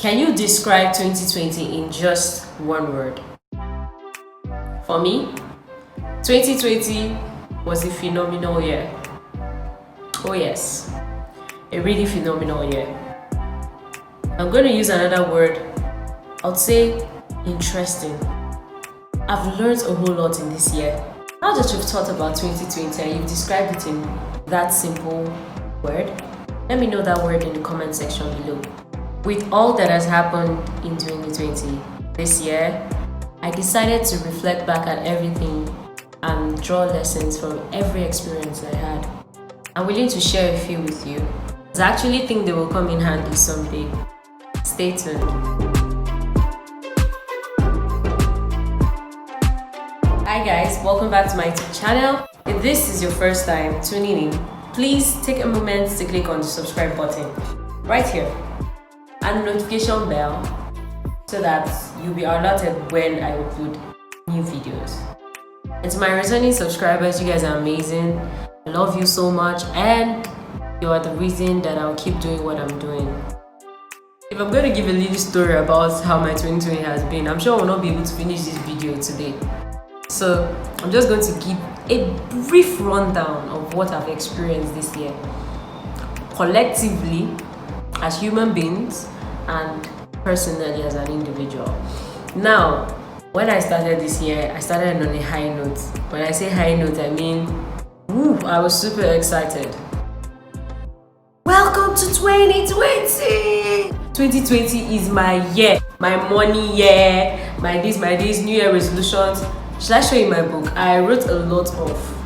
Can you describe 2020 in just one word? For me, 2020 was a phenomenal year. Oh yes, a really phenomenal year. I'm going to use another word. I'd say interesting. I've learned a whole lot in this year. Now that you've thought about 2020 and you've described it in that simple word, let me know that word in the comment section below. With all that has happened in 2020 this year, I decided to reflect back at everything and draw lessons from every experience I had. I'm willing to share a few with you. I actually think they will come in handy someday. Stay tuned. Hi guys, welcome back to my YouTube channel. If this is your first time tuning in, please take a moment to click on the subscribe button right here and the notification bell so that you'll be alerted when I upload new videos. And to my returning subscribers, you guys are amazing. I love you so much and you are the reason that I'll keep doing what I'm doing. If I'm going to give a little story about how my 2020 has been, I'm sure I will not be able to finish this video today. So I'm just going to give a brief rundown of what I've experienced this year, collectively as human beings and personally as an individual. Now, when I started this year, I started on a high note. When I say high note, I mean, I was super excited. Welcome to 2020! 2020 is my year, my money year, my this, New Year resolutions. Should I show you my book? I wrote a lot of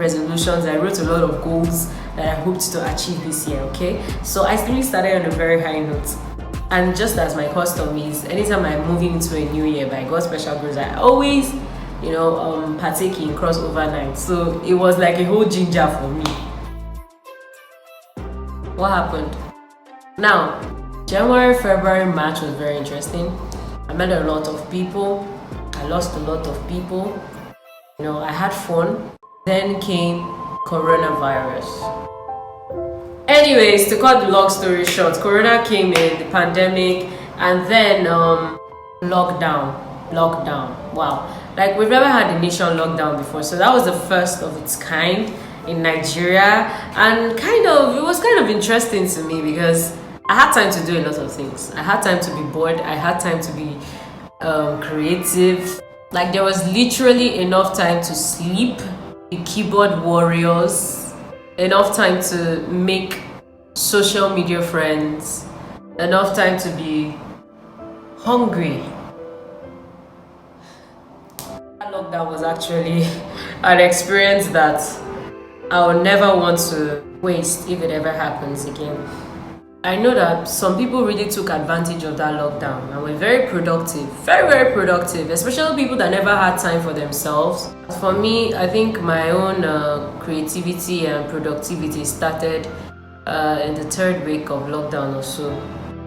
resolutions, I wrote a lot of goals that I hoped to achieve this year, okay? So I really started on a very high note. And just as my custom is, anytime I'm moving into a new year by God's special grace, I always, partake in crossover night. So it was like a whole ginger for me. What happened? Now, January, February, March was very interesting. I met a lot of people. I lost a lot of people. I had fun. Then came coronavirus. Anyways, to cut the long story short, Corona came in, the pandemic, and then lockdown. Wow, like we've never had a nation lockdown before, so that was the first of its kind in Nigeria, and it was kind of interesting to me because I had time to do a lot of things. I had time to be bored. I had time to be creative. Like there was literally enough time to sleep, the keyboard warriors, enough time to make social media friends, enough time to be hungry. That lockdown was actually an experience that I would never want to waste if it ever happens again. I know that some people really took advantage of that lockdown and were very productive, very productive, especially people that never had time for themselves. For me, I think my own creativity and productivity started in the third week of lockdown or so,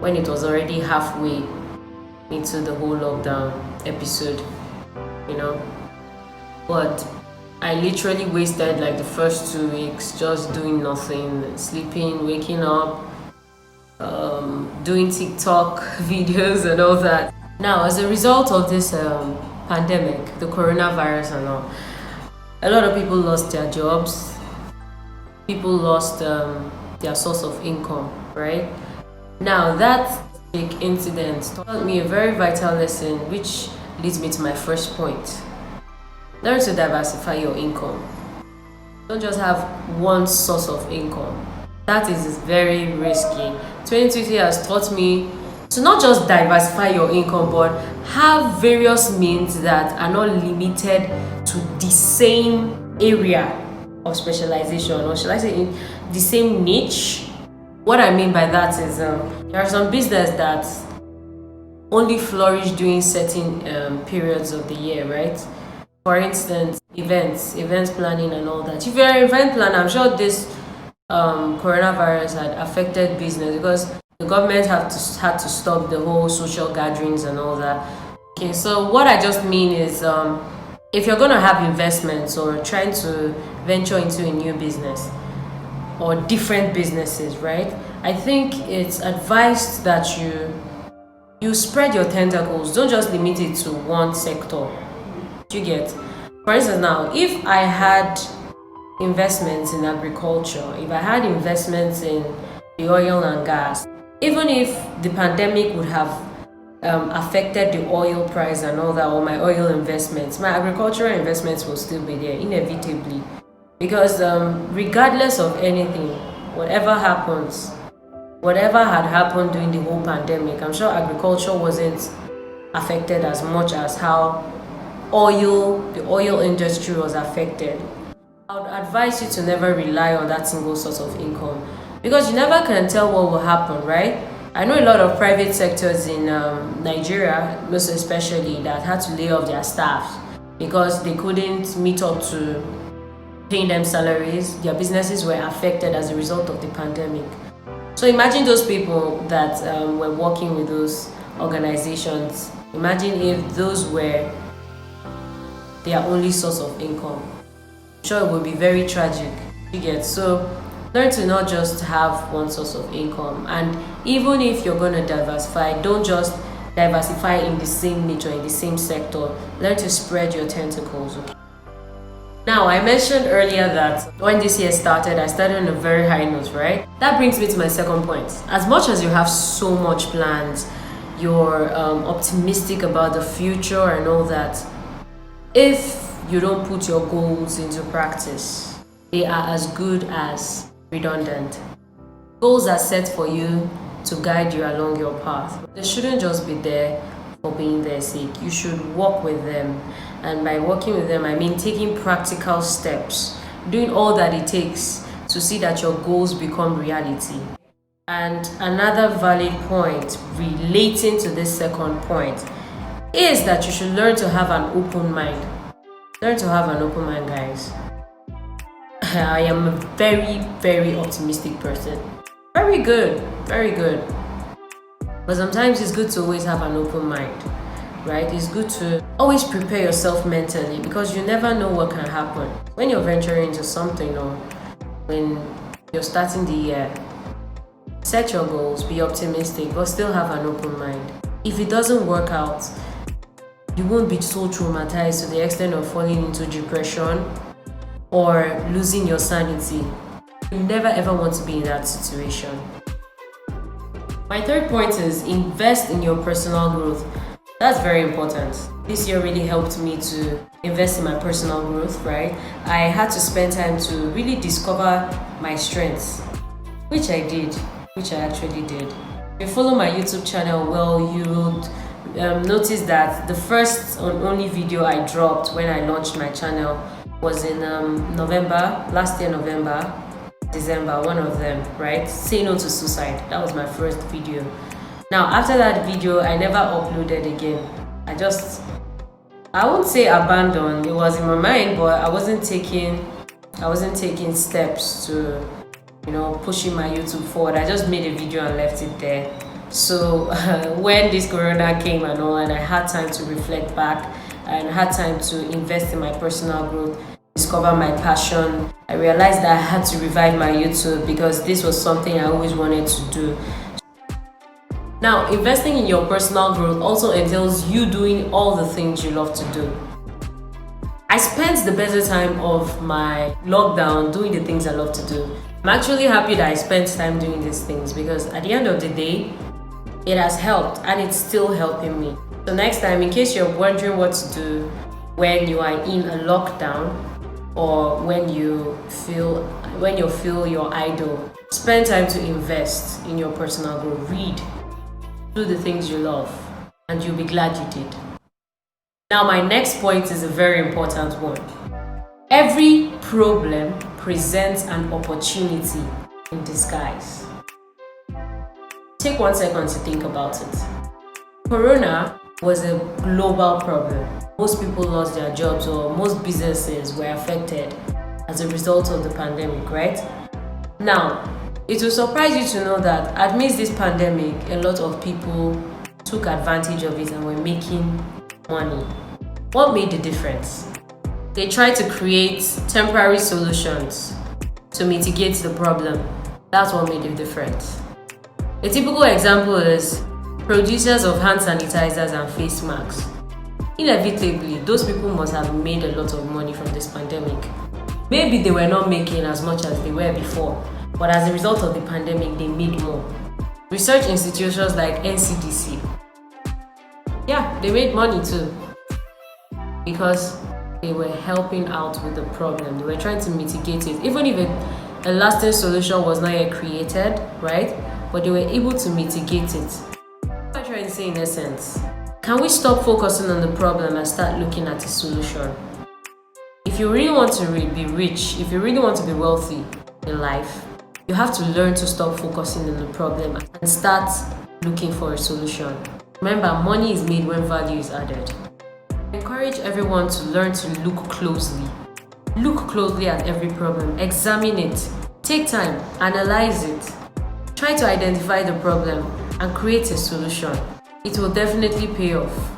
when it was already halfway into the whole lockdown episode, But I literally wasted like the first 2 weeks just doing nothing, sleeping, waking up, doing TikTok videos and all that. Now, as a result of this pandemic, the coronavirus and all, a lot of people lost their jobs. People lost their source of income, right? Now, that big incident taught me a very vital lesson, which leads me to my first point. Learn to diversify your income. Don't just have one source of income. That is very risky. 2020 has taught me to not just diversify your income, but have various means that are not limited to the same area of specialization, or should I say in the same niche. What I mean by that is there are some businesses that only flourish during certain periods of the year, right? For instance, events planning and all that. If you're an event planner, I'm sure this coronavirus had affected business because the government had to stop the whole social gatherings and all that. Okay, so what I just mean is if you're going to have investments or trying to venture into a new business or different businesses, right? I think it's advised that you you spread your tentacles. Don't just limit it to one sector. Do you get? For instance, now, if I had investments in agriculture, if I had investments in the oil and gas, even if the pandemic would have affected the oil price and all that, or my oil investments, my agricultural investments will still be there inevitably. Because regardless of anything, whatever happens, whatever had happened during the whole pandemic, I'm sure agriculture wasn't affected as much as how the oil industry was affected. I would advise you to never rely on that single source of income, because you never can tell what will happen, right? I know a lot of private sectors in Nigeria, most especially, that had to lay off their staff because they couldn't meet up to paying them salaries. Their businesses were affected as a result of the pandemic. So imagine those people that were working with those organizations. Imagine if those were their only source of income. I'm sure it would be very tragic. You get? So learn to not just have one source of income. And even if you're going to diversify, don't just diversify in the same niche or in the same sector. Learn to spread your tentacles. Okay? Now, I mentioned earlier that when this year started, I started on a very high note, right? That brings me to my second point. As much as you have so much plans, you're optimistic about the future and all that, if you don't put your goals into practice, they are as good as redundant. Goals are set for you to guide you along your path. They shouldn't just be there for being their sake. You should work with them. And by working with them, I mean taking practical steps, doing all that it takes to see that your goals become reality. And another valid point relating to this second point is that you should learn to have an open mind. Learn to have an open mind, guys. I am a very, very optimistic person. Very good, very good. But sometimes it's good to always have an open mind, right? It's good to always prepare yourself mentally, because you never know what can happen. When you're venturing into something, or when you're starting the year, set your goals, be optimistic, but still have an open mind. If it doesn't work out, you won't be so traumatized to the extent of falling into depression or losing your sanity. You never ever want to be in that situation. My third point is invest in your personal growth. That's very important. This year really helped me to invest in my personal growth, right? I had to spend time to really discover my strengths, which I actually did. If you follow my YouTube channel, well, you would notice that the first and only video I dropped when I launched my channel was in last year November, December, one of them, right? Say no to suicide. That was my first video. Now, after that video, I never uploaded again. I won't say abandoned. It was in my mind, but I wasn't taking steps to, pushing my YouTube forward. I just made a video and left it there. So when this corona came and all, and I had time to reflect back and had time to invest in my personal growth, discover my passion, I realized that I had to revive my YouTube, because this was something I always wanted to do. Now, investing in your personal growth also entails you doing all the things you love to do. I spent the better time of my lockdown doing the things I love to do. I'm actually happy that I spent time doing these things, because at the end of the day, it has helped and it's still helping me. So next time, in case you're wondering what to do when you are in a lockdown, or when you feel you're idle, spend time to invest in your personal growth. Read, do the things you love, and you'll be glad you did. Now, my next point is a very important one. Every problem presents an opportunity in disguise. Take 1 second to think about it. Corona was a global problem. Most people lost their jobs, or most businesses were affected as a result of the pandemic, right? Now, it will surprise you to know that amidst this pandemic, a lot of people took advantage of it and were making money. What made the difference? They tried to create temporary solutions to mitigate the problem. That's what made the difference. A typical example is producers of hand sanitizers and face masks. Inevitably, those people must have made a lot of money from this pandemic. Maybe they were not making as much as they were before, but as a result of the pandemic, they made more. Research institutions like NCDC, yeah, they made money too, because they were helping out with the problem. They were trying to mitigate it, even if a lasting solution was not yet created, right? But they were able to mitigate it. What I'm trying to say in essence, can we stop focusing on the problem and start looking at a solution? If you really want to be rich, if you really want to be wealthy in life, you have to learn to stop focusing on the problem and start looking for a solution. Remember, money is made when value is added. I encourage everyone to learn to look closely. Look closely at every problem, examine it, take time, analyze it. Try to identify the problem and create a solution. It will definitely pay off.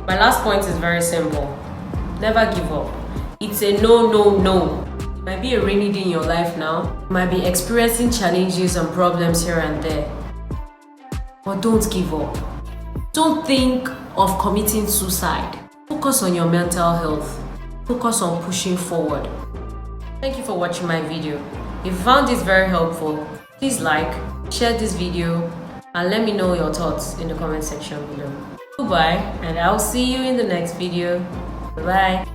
My last point is very simple. Never give up. It's a no, no, no. It might be a rainy day in your life now. You might be experiencing challenges and problems here and there. But don't give up. Don't think of committing suicide. Focus on your mental health. Focus on pushing forward. Thank you for watching my video. If you found this very helpful, please like, share this video, and let me know your thoughts in the comment section below. Goodbye, and I'll see you in the next video. Bye.